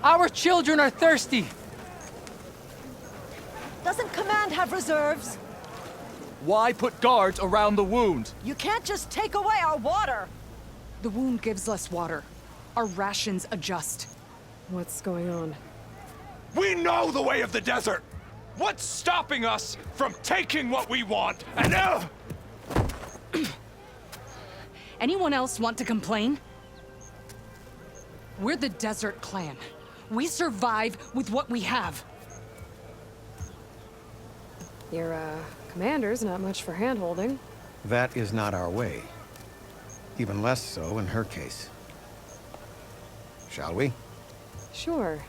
Our children are thirsty! Doesn't Command have reserves? Why put guards around the wound? You can't just take away our water! The wound gives less water. Our rations adjust. What's going on? We know the way of the desert! What's stopping us from taking what we want and Anyone else want to complain? We're the Desert Clan. We survive with what we have. Your, commander's not much for hand-holding. That is not our way. Even less so in her case. Shall we? Sure.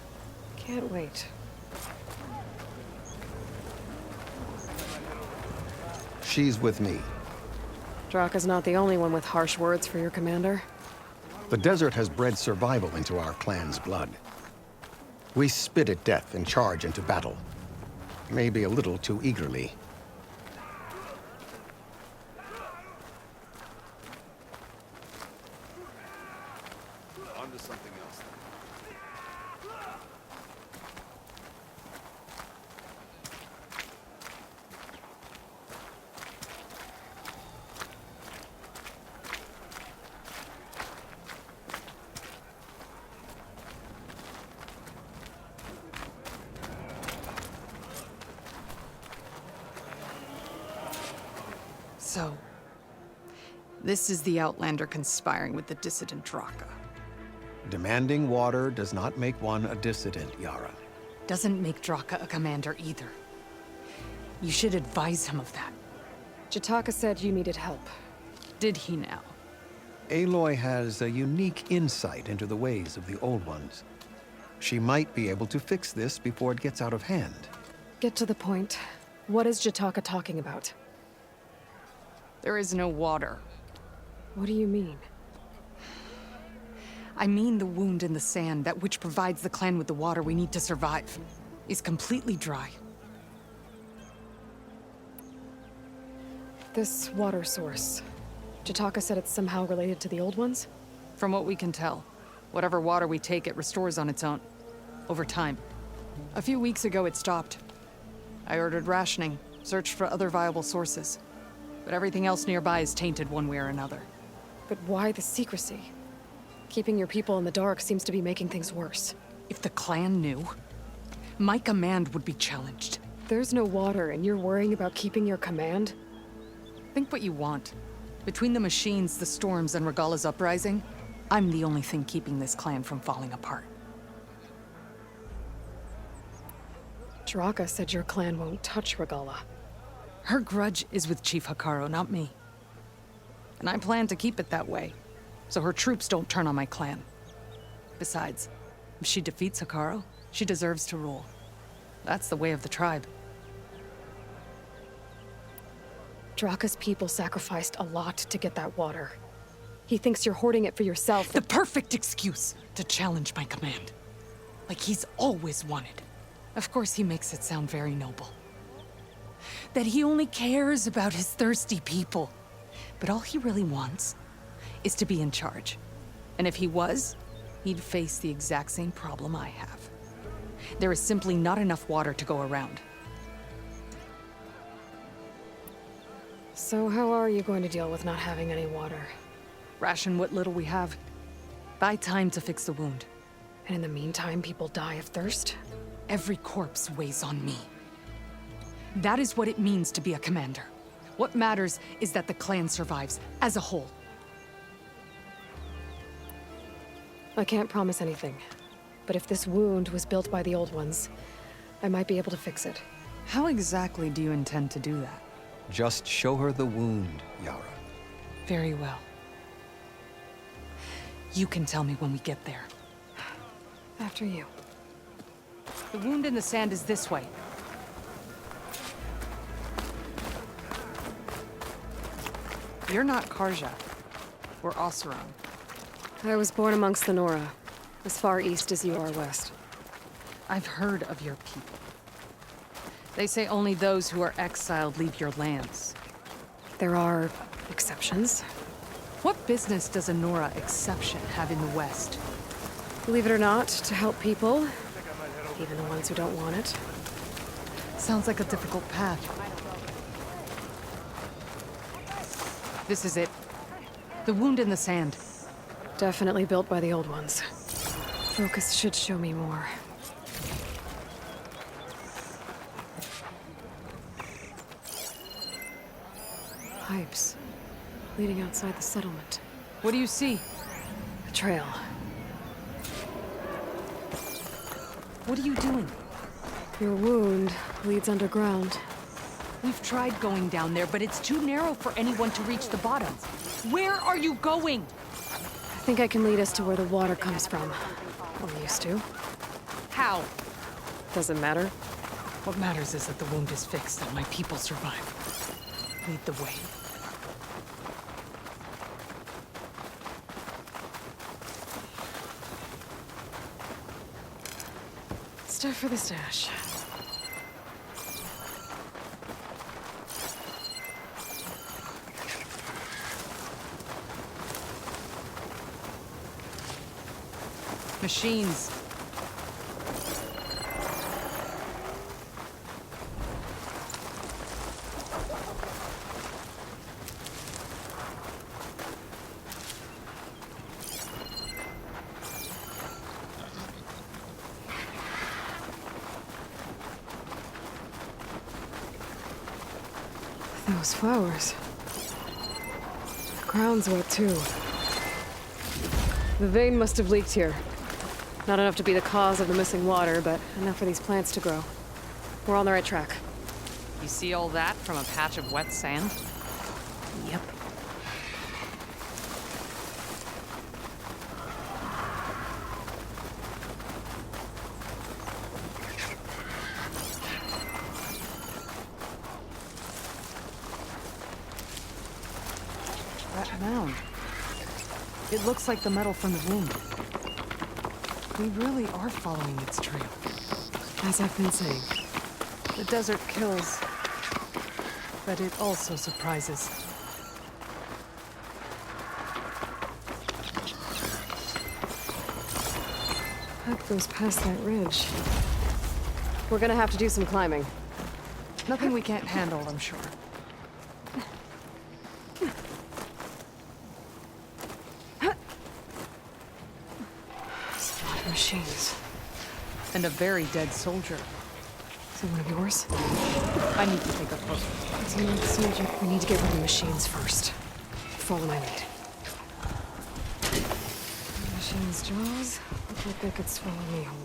Can't wait. She's with me. Draka's not the only one with harsh words for your commander. The desert has bred survival into our clan's blood. We spit at death and charge into battle. Maybe a little too eagerly. On to something else. So, this is the Outlander conspiring with the dissident Draka. Demanding water does not make one a dissident, Yara. Doesn't make Draka a commander either. You should advise him of that. Jataka said you needed help. Did he now? Aloy has a unique insight into the ways of the Old Ones. She might be able to fix this before it gets out of hand. Get to the point. What is Jataka talking about? There is no water. What do you mean? I mean the wound in the sand, that which provides the clan with the water we need to survive, is completely dry. This water source. Jataka said it's somehow related to the Old Ones? From what we can tell, whatever water we take, it restores on its own. Over time. A few weeks ago, it stopped. I ordered rationing, searched for other viable sources. But everything else nearby is tainted one way or another. But why the secrecy? Keeping your people in the dark seems to be making things worse. If the clan knew, my command would be challenged. There's no water and you're worrying about keeping your command? Think what you want. Between the machines, the storms, and Regalla's uprising, I'm the only thing keeping this clan from falling apart. Draka said your clan won't touch Regalla. Her grudge is with Chief Hikaru, not me. And I plan to keep it that way, so her troops don't turn on my clan. Besides, if she defeats Hikaru, she deserves to rule. That's the way of the tribe. Draka's people sacrificed a lot to get that water. He thinks you're hoarding it for yourself. The perfect excuse to challenge my command. Like he's always wanted. Of course he makes it sound very noble. That he only cares about his thirsty people. But all he really wants is to be in charge. And if he was, he'd face the exact same problem I have. There is simply not enough water to go around. So how are you going to deal with not having any water? Ration what little we have. Buy time to fix the wound. And in the meantime, people die of thirst? Every corpse weighs on me. That is what it means to be a commander. What matters is that the clan survives, as a whole. I can't promise anything. But if this wound was built by the Old Ones, I might be able to fix it. How exactly do you intend to do that? Just show her the wound, Yara. Very well. You can tell me when we get there. After you. The wound in the sand is this way. You're not Karja, or Oseram. I was born amongst the Nora, as far east as you are west. I've heard of your people. They say only those who are exiled leave your lands. There are exceptions. What business does a Nora exception have in the West? Believe it or not, to help people, even the ones who don't want it. Sounds like a difficult path. This is it. The wound in the sand. Definitely built by the old ones. Focus should show me more. Pipes leading outside the settlement. What do you see? A trail. What are you doing? Your wound leads underground. We've tried going down there, but it's too narrow for anyone to reach the bottom. Where are you going? I think I can lead us to where the water comes from. I'm used to. How? Doesn't matter. What matters is that the wound is fixed and my people survive. Lead the way. Stuff for the stash. Machines. Those flowers. The ground's wet too. The vein must have leaked here. Not enough to be the cause of the missing water, but enough for these plants to grow. We're on the right track. You see all that from a patch of wet sand? Yep. That mound. It looks like the metal from the wound. We really are following its trail. As I've been saying. The desert kills, but it also surprises. That goes past that ridge. We're gonna have to do some climbing. Nothing we can't handle, I'm sure. Machines. And a very dead soldier. Is it one of yours? I need to take a look. It's an old soldier. We need to get rid of the machines first. Follow my lead. Machine's jaws look like they could swallow me whole.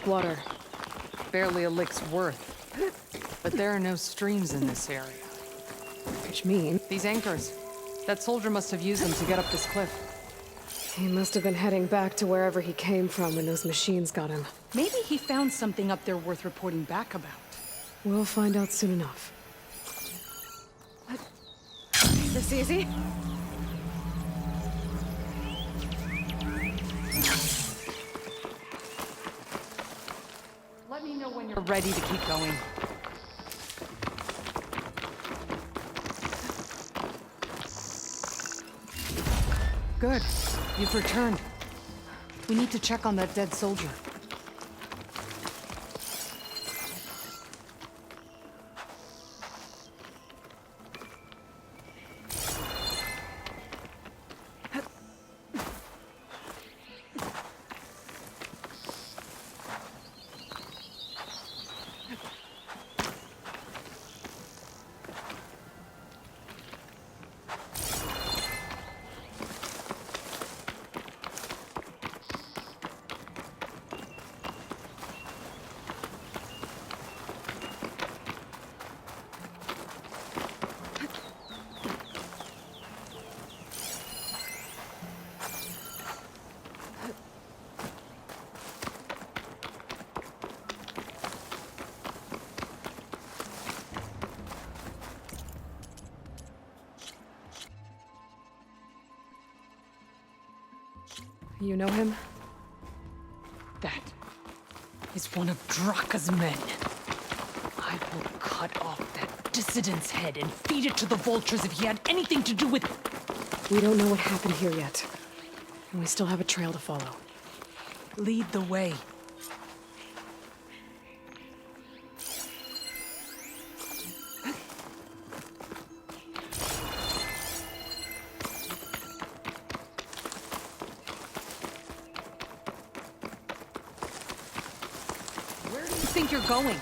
Water. Barely a lick's worth. But there are no streams in this area. Which means These anchors. That soldier must have used them to get up this cliff. he must have been heading back to wherever he came from when those machines got him. Maybe he found something up there worth reporting back about. We'll find out soon enough. This easy? Let me know when you're ready to keep going. Good. You've returned. We need to check on that dead soldier. You know him? That is one of Draka's men. I will cut off that dissident's head and feed it to the vultures if he had anything to do with it. We don't know what happened here yet. And we still have a trail to follow. Lead the way. Where do you think you're going?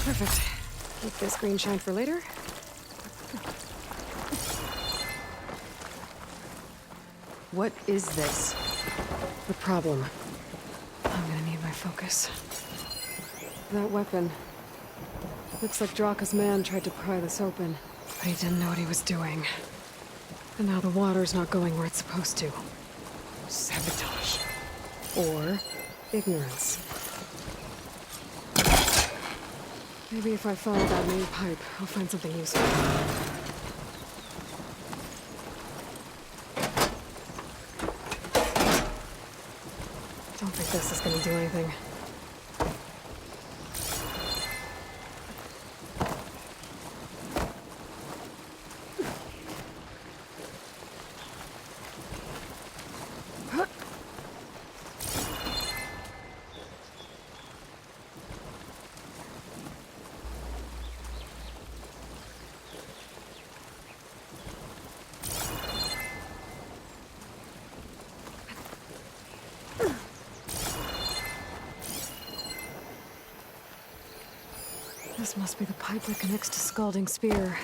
Perfect. Keep this green shine for later. What is this? The problem. I'm gonna need my focus. That weapon. Looks like Draka's man tried to pry this open, but he didn't know what he was doing. And now the water's not going where it's supposed to. Sabotage. Or ignorance. Maybe if I follow that main pipe, I'll find something useful. Don't think this is gonna do anything. This must be the pipe that connects to Scalding Spear.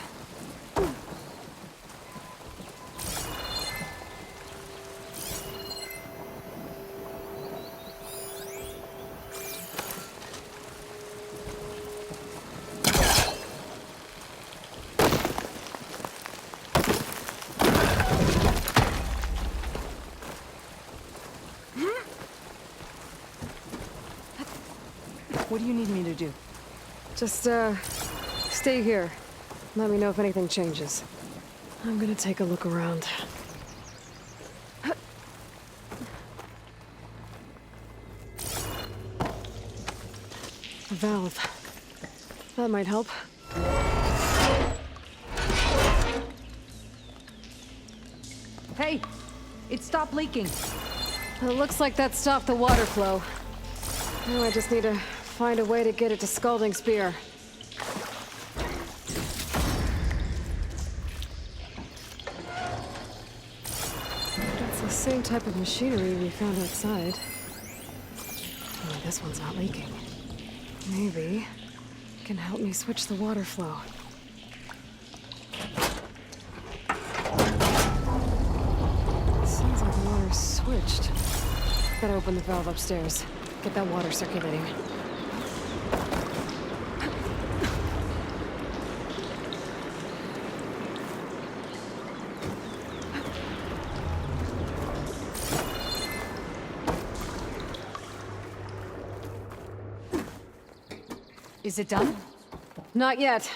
What do you need me to do? Just, stay here. Let me know if anything changes. I'm gonna take a look around. A valve. That might help. Hey! It stopped leaking. It looks like that stopped the water flow. Now I just need to find a way to get it to Scalding Spear. same type of machinery we found outside. Only this one's not leaking. Maybe it can help me switch the water flow. Seems like the water's switched. Gotta open the valve upstairs. Get that water circulating. Is it done? Not yet.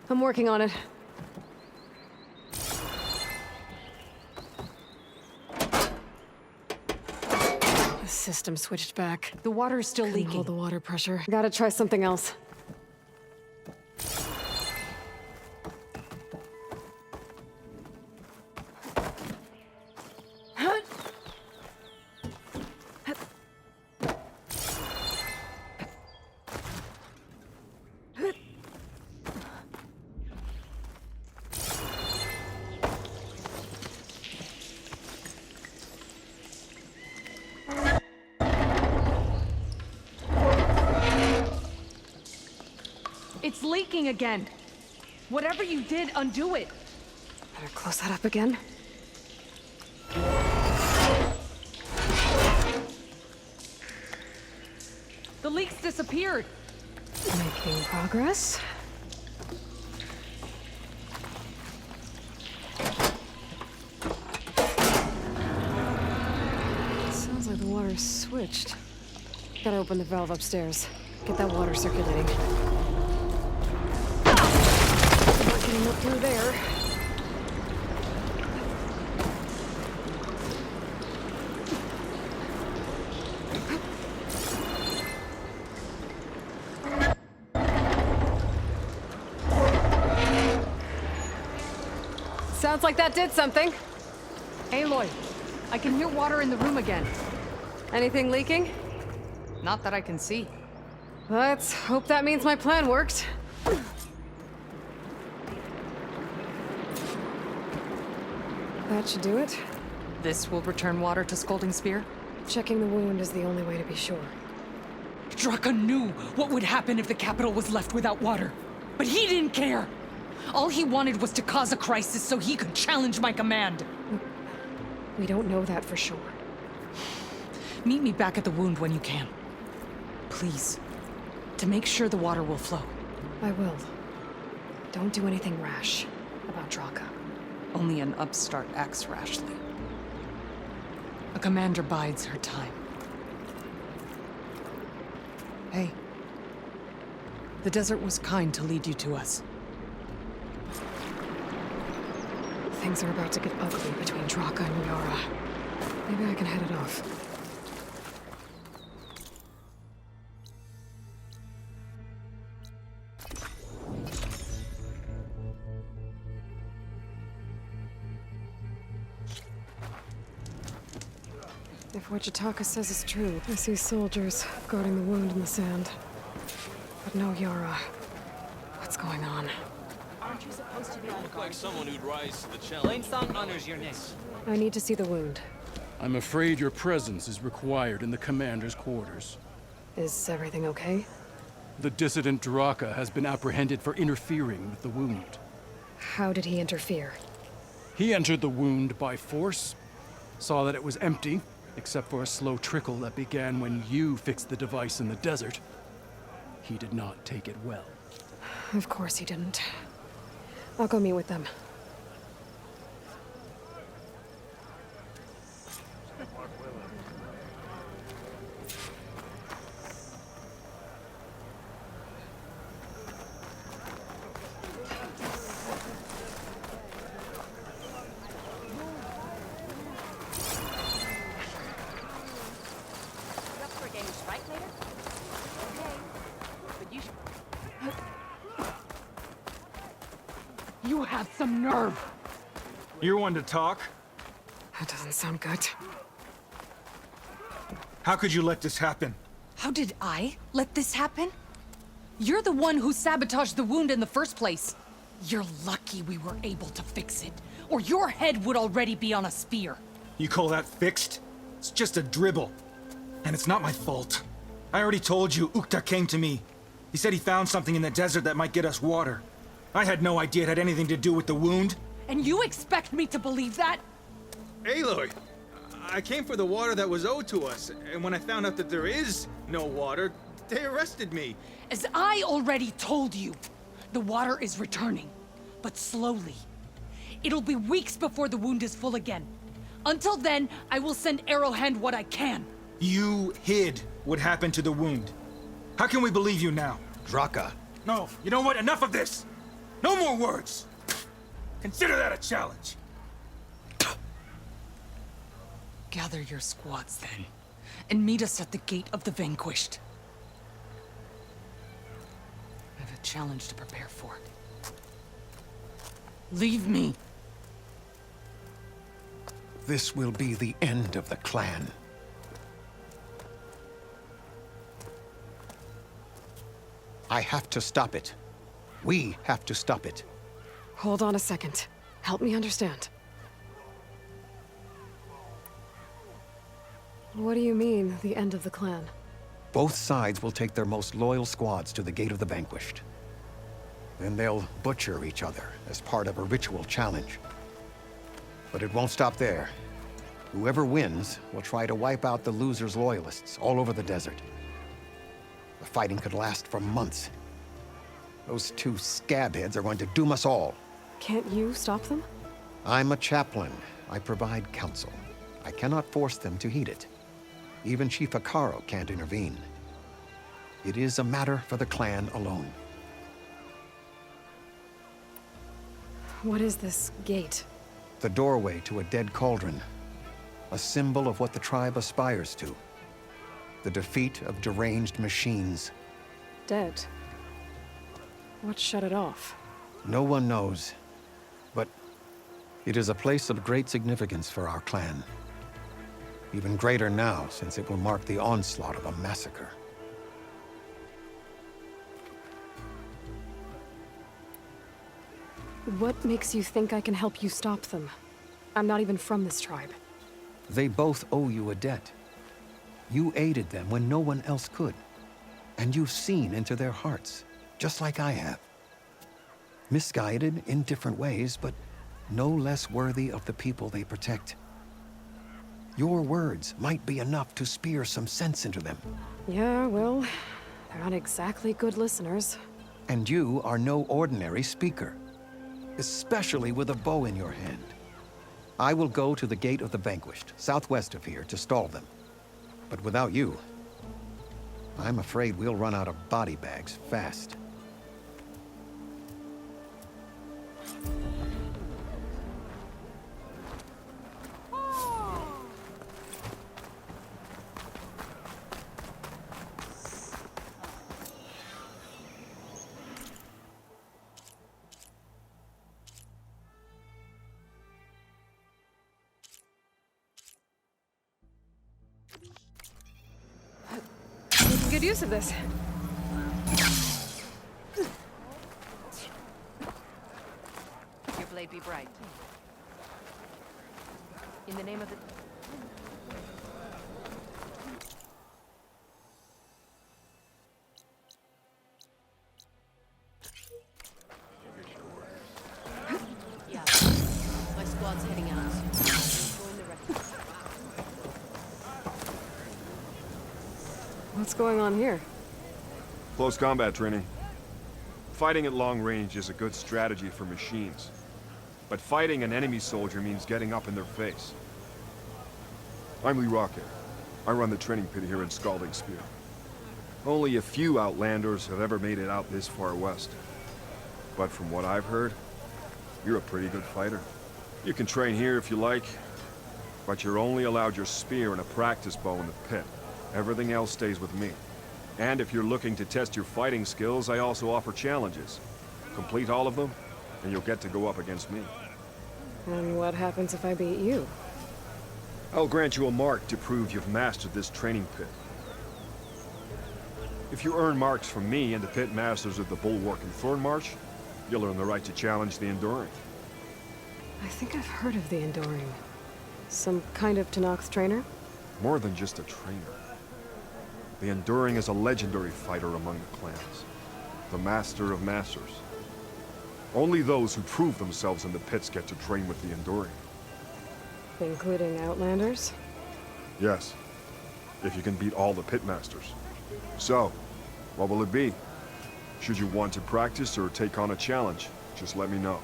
I'm working on it. The system switched back. The water's still Couldn't leaking. hold the water pressure. Gotta try something else. It's leaking again. Whatever you did, undo it. Better close that up again. The leak's disappeared. Making progress. Sounds like the water's switched. Gotta open the valve upstairs. Get that water circulating. Not getting up through there. Sounds like that did something. Aloy, I can hear water in the room again. Anything leaking? Not that I can see. Let's hope that means my plan worked. That should do it. This will return water to Scolding Spear? Checking the wound is the only way to be sure. Draka knew what would happen if the capital was left without water. But he didn't care! All he wanted was to cause a crisis so he could challenge my command. We don't know that for sure. Meet me back at the wound when you can. Please. To make sure the water will flow. I will. Don't do anything rash about Draka. Only an upstart acts rashly. A commander bides her time. Hey. The desert was kind to lead you to us. Things are about to get ugly between Draka and Yara. Maybe I can head it off. If what Jataka says is true, I see soldiers guarding the wound in the sand. But no Yara. What's going on? Aren't you supposed to be on Look like someone who'd rise to the challenge. Song honors your name. I need to see the wound. I'm afraid your presence is required in the commander's quarters. Is everything okay? The dissident Draka has been apprehended for interfering with the wound. How did he interfere? He entered the wound by force, saw that it was empty, except for a slow trickle that began when you fixed the device in the desert. He did not take it well. Of course he didn't. I'll go meet with them. You have some nerve! You're one to talk. That doesn't sound good. How could you let this happen? How did I let this happen? You're the one who sabotaged the wound in the first place. You're lucky we were able to fix it, or your head would already be on a spear. You call that fixed? It's just a dribble. And it's not my fault. I already told you, Ukta came to me. He said he found something in the desert that might get us water. I had no idea it had anything to do with the wound. And you expect me to believe that? Aloy, I came for the water that was owed to us, and when I found out that there is no water, they arrested me. As I already told you, the water is returning, but slowly. It'll be weeks before the wound is full again. Until then, I will send Arrowhand what I can. You hid what happened to the wound. How can we believe you now? Draka. No, you know what? Enough of this! No more words! Consider that a challenge. Gather your squads then, and meet us at the Gate of the Vanquished. I have a challenge to prepare for. Leave me. This will be the end of the clan. I have to stop it. We have to stop it. Hold on a second. Help me understand. What do you mean, the end of the clan? Both sides will take their most loyal squads to the Gate of the Vanquished. Then they'll butcher each other as part of a ritual challenge. But it won't stop there. Whoever wins will try to wipe out the loser's loyalists all over the desert. The fighting could last for months. Those two scabheads are going to doom us all. Can't you stop them? I'm a chaplain. I provide counsel. I cannot force them to heed it. Even Chief Akaro can't intervene. It is a matter for the clan alone. What is this gate? The doorway to a dead cauldron. A symbol of what the tribe aspires to. The defeat of deranged machines. Dead. What shut it off? No one knows. But it is a place of great significance for our clan. Even greater now, since it will mark the onslaught of a massacre. What makes you think I can help you stop them? I'm not even from this tribe. They both owe you a debt. You aided them when no one else could. And you've seen into their hearts, just like I have. Misguided in different ways, but no less worthy of the people they protect. Your words might be enough to spear some sense into them. Yeah, well, they're not exactly good listeners. And you are no ordinary speaker, especially with a bow in your hand. I will go to the Gate of the Vanquished, southwest of here, to stall them. But without you, I'm afraid we'll run out of body bags fast. Making good use of this. Your blade be bright. In the name of the... Yeah. My squad's heading out. Join the rest. What's going on here? Close combat training. Fighting at long range is a good strategy for machines. But fighting an enemy soldier means getting up in their face. I'm Lee Rocket. I run the training pit here in Scalding Spear. Only a few Outlanders have ever made it out this far west. But from what I've heard, you're a pretty good fighter. You can train here if you like, but you're only allowed your spear and a practice bow in the pit. Everything else stays with me. And if you're looking to test your fighting skills, I also offer challenges. Complete all of them, and you'll get to go up against me. And what happens if I beat you? I'll grant you a mark to prove you've mastered this training pit. If you earn marks from me and the pit masters of the Bulwark and Thorn March, you'll earn the right to challenge the Enduring. I think I've heard of the Enduring. Some kind of Tanakh's trainer? More than just a trainer. The Enduring is a legendary fighter among the clans. The master of masters. Only those who prove themselves in the pits get to train with the Enduring. Including Outlanders? Yes. If you can beat all the pit masters. So, what will it be? Should you want to practice or take on a challenge, just let me know.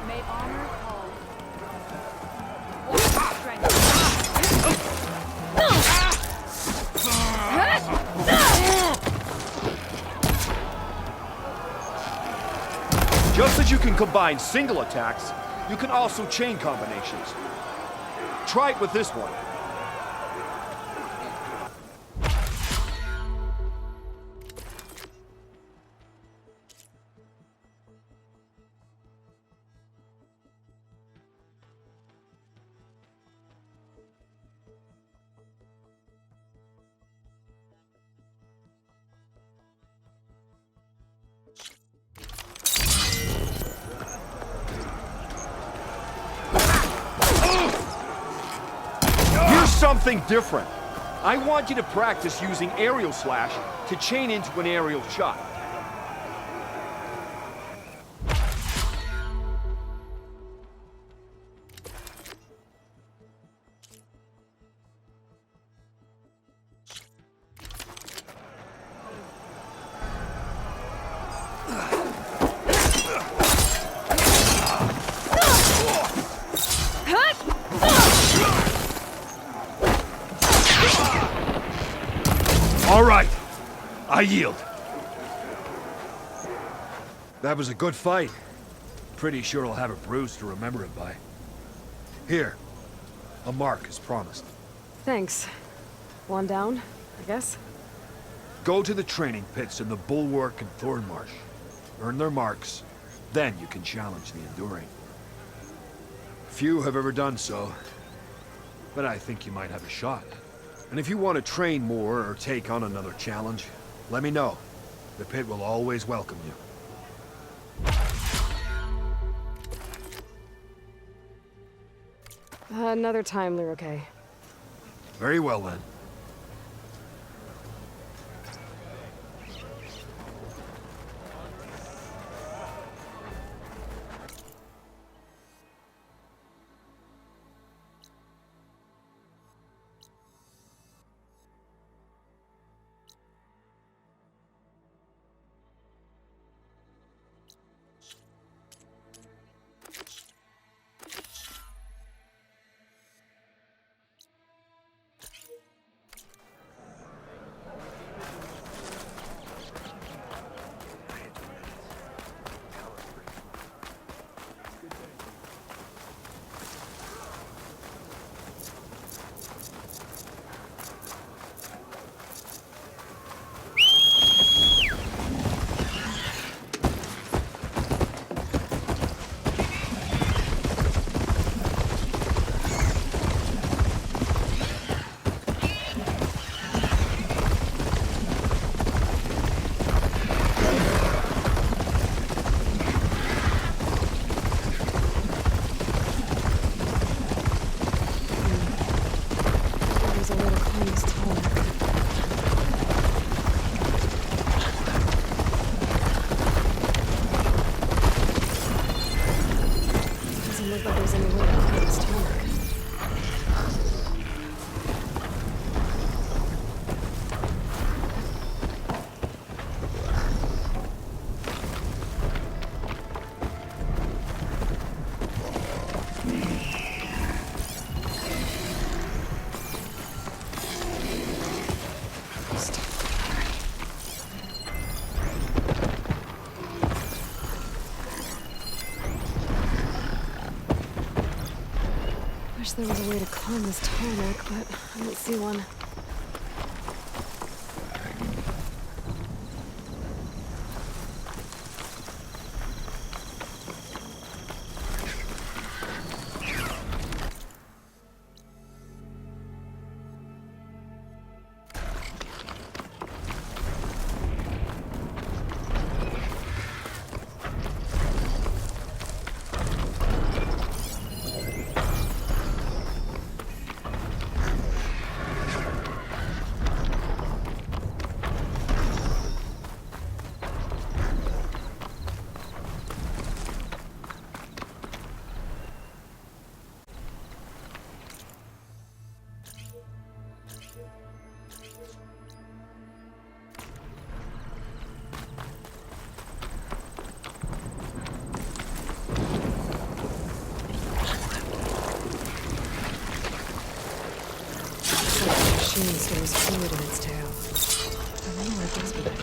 May honor call. Just as you can combine single attacks, you can also chain combinations. Try it with this one. Something different. I want you to practice using aerial slash to chain into an aerial shot. All right, I yield. That was a good fight. Pretty sure I'll have a bruise to remember it by. Here, a mark as promised. Thanks. One down, I guess? Go to the training pits in the Bulwark and Thornmarsh. Earn their marks, then you can challenge the Enduring. Few have ever done so, but I think you might have a shot. And if you want to train more or take on another challenge, let me know. The pit will always welcome you. Another time, Lyricae. Very well then. Wish there was a way to clone this tonic, but I don't see one. Machine stores fluid in its tail. I wonder what it does with it.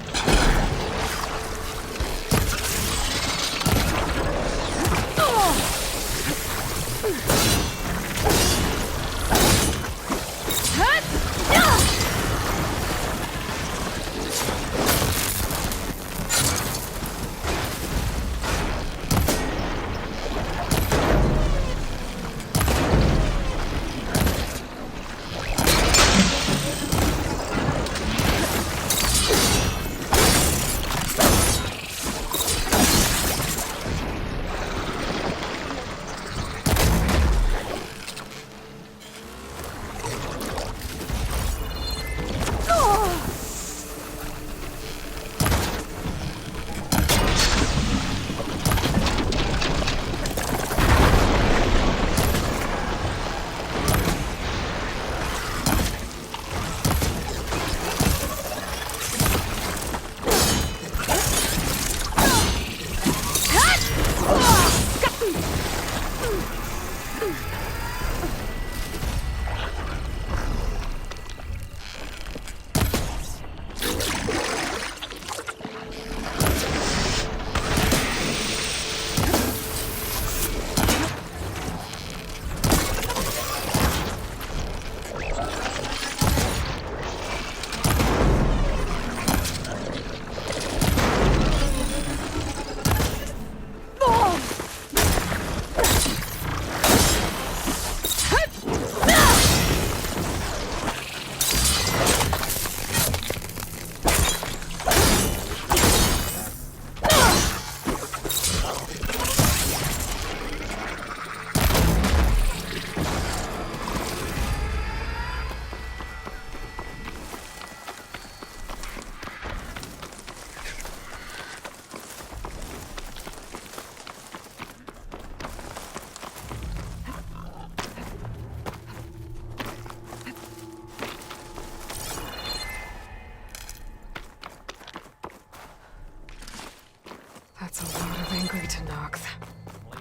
That's a lot of angry Tenakth.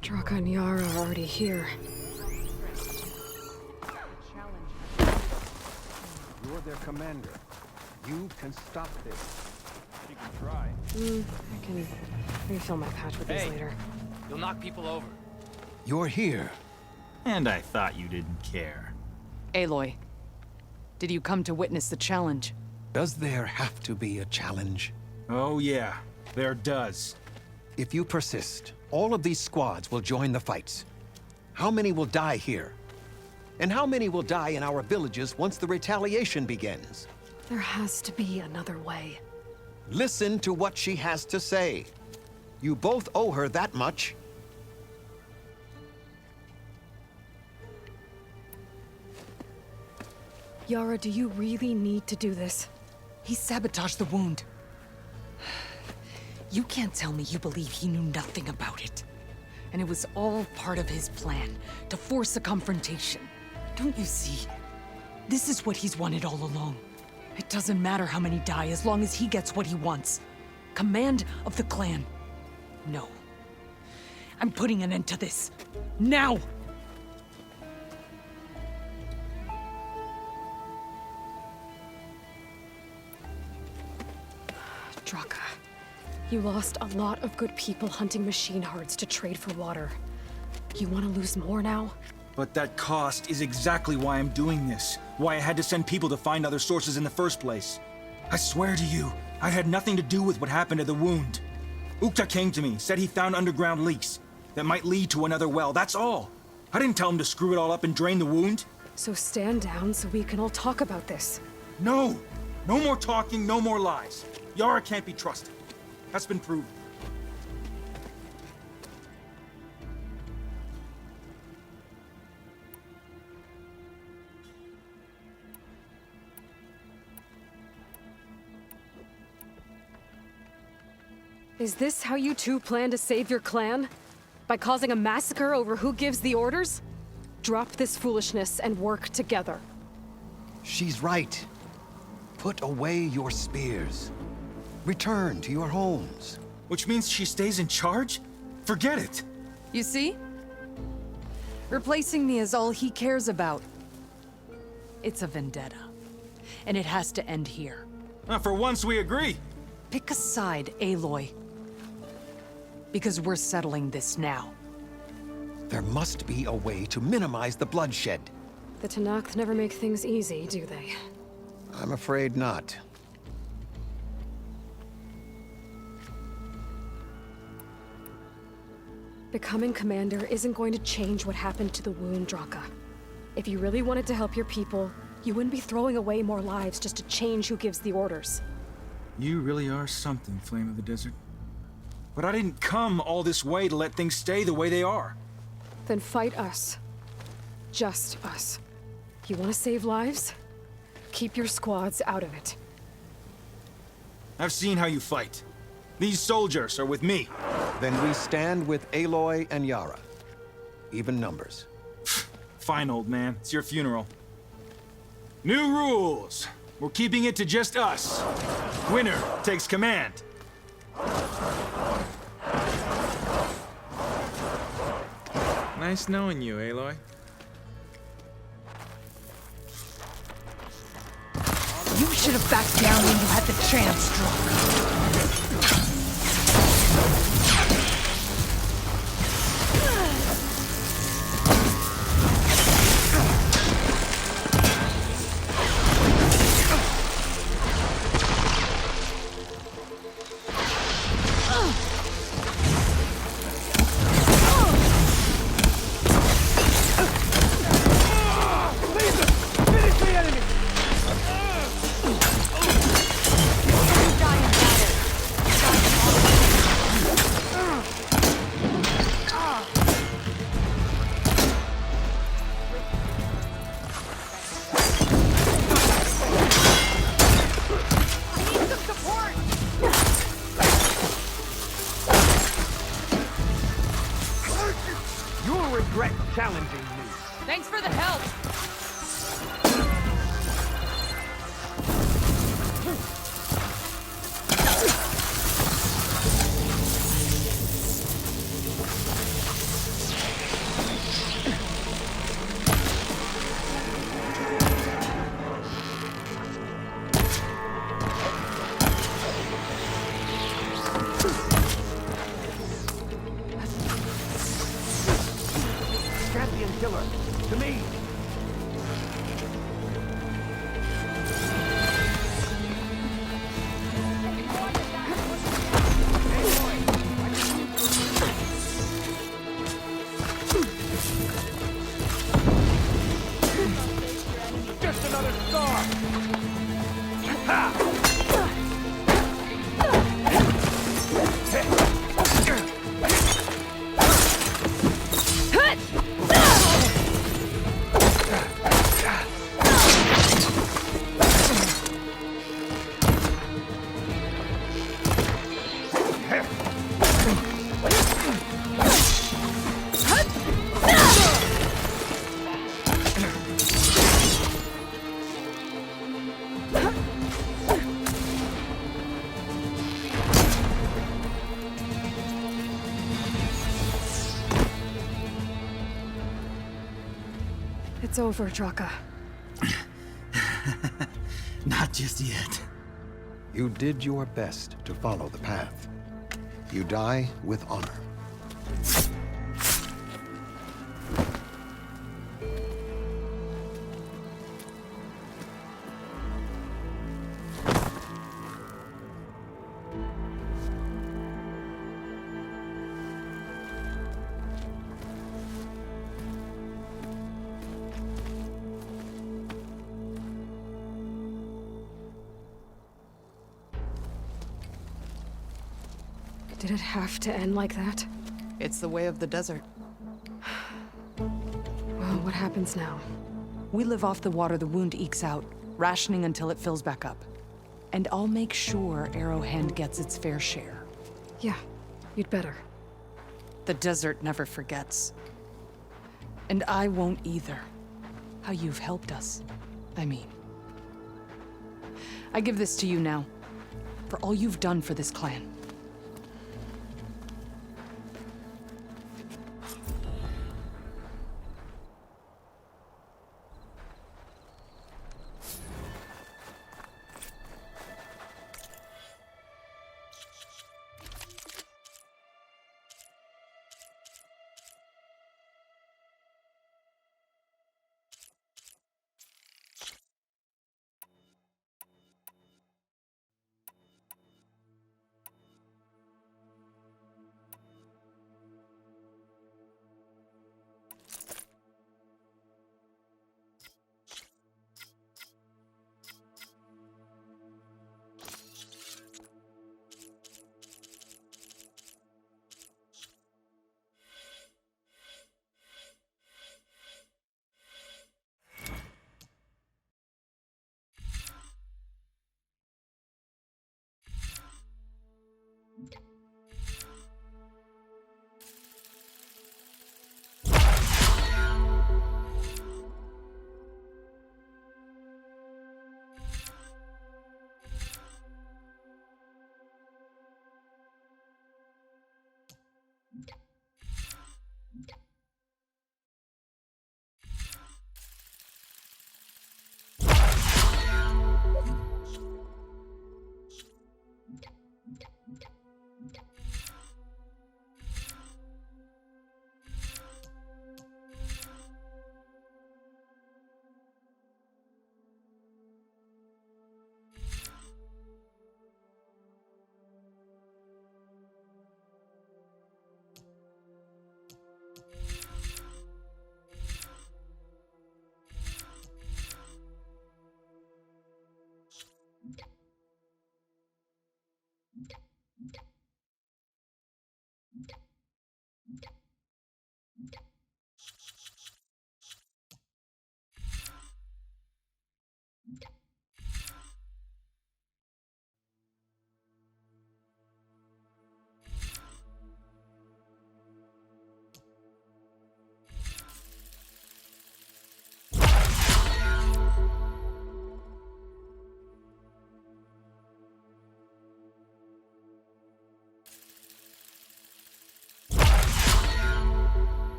Draka and Yara are already here. You're their commander. You can stop this. You can try. I can refill my patch with these later. You'll knock people over. You're here. And I thought you didn't care. Aloy, did you come to witness the challenge? Does there have to be a challenge? Oh yeah, there does. If you persist, all of these squads will join the fights. How many will die here? And how many will die in our villages once the retaliation begins? There has to be another way. Listen to what she has to say. You both owe her that much. Yara, do you really need to do this? He sabotaged the wound. You can't tell me you believe he knew nothing about it. And it was all part of his plan, to force a confrontation. Don't you see? This is what he's wanted all along. It doesn't matter how many die as long as he gets what he wants. Command of the clan. No. I'm putting an end to this. Now! Draka, you lost a lot of good people hunting machine herds to trade for water. You want to lose more now? But that cost is exactly why I'm doing this. Why I had to send people to find other sources in the first place. I swear to you, I had nothing to do with what happened to the wound. Ukta came to me, said he found underground leaks that might lead to another well, that's all. I didn't tell him to screw it all up and drain the wound. So stand down so we can all talk about this. No! No more talking, no more lies. Yara can't be trusted. That's been proven. Is this how you two plan to save your clan? By causing a massacre over who gives the orders? Drop this foolishness and work together. She's right. Put away your spears. Return to your homes. Which means she stays in charge? Forget it! You see? Replacing me is all he cares about. It's a vendetta. And it has to end here. For once we agree. Pick a side, Aloy. Because we're settling this now. There must be a way to minimize the bloodshed. The Tanakh never make things easy, do they? I'm afraid not. Becoming commander isn't going to change what happened to the wound, Draka. If you really wanted to help your people, you wouldn't be throwing away more lives just to change who gives the orders. You really are something, Flame of the Desert. But I didn't come all this way to let things stay the way they are. Then fight us. Just us. You want to save lives? Keep your squads out of it. I've seen how you fight. These soldiers are with me. Then we stand with Aloy and Yara. Even numbers. Fine, old man. It's your funeral. New rules. We're keeping it to just us. Winner takes command. Nice knowing you, Aloy. You should have backed down when you had the chance, Draka. Thanks for the help! Killer, to me! Just another star! Ha! It's over, Draka. Not just yet. You did your best to follow the path. You die with honor. Did it have to end like that? It's the way of the desert. Well, what happens now? We live off the water the wound ekes out, rationing until it fills back up. And I'll make sure Arrowhand gets its fair share. Yeah, you'd better. The desert never forgets. And I won't either. How you've helped us, I mean. I give this to you now, for all you've done for this clan.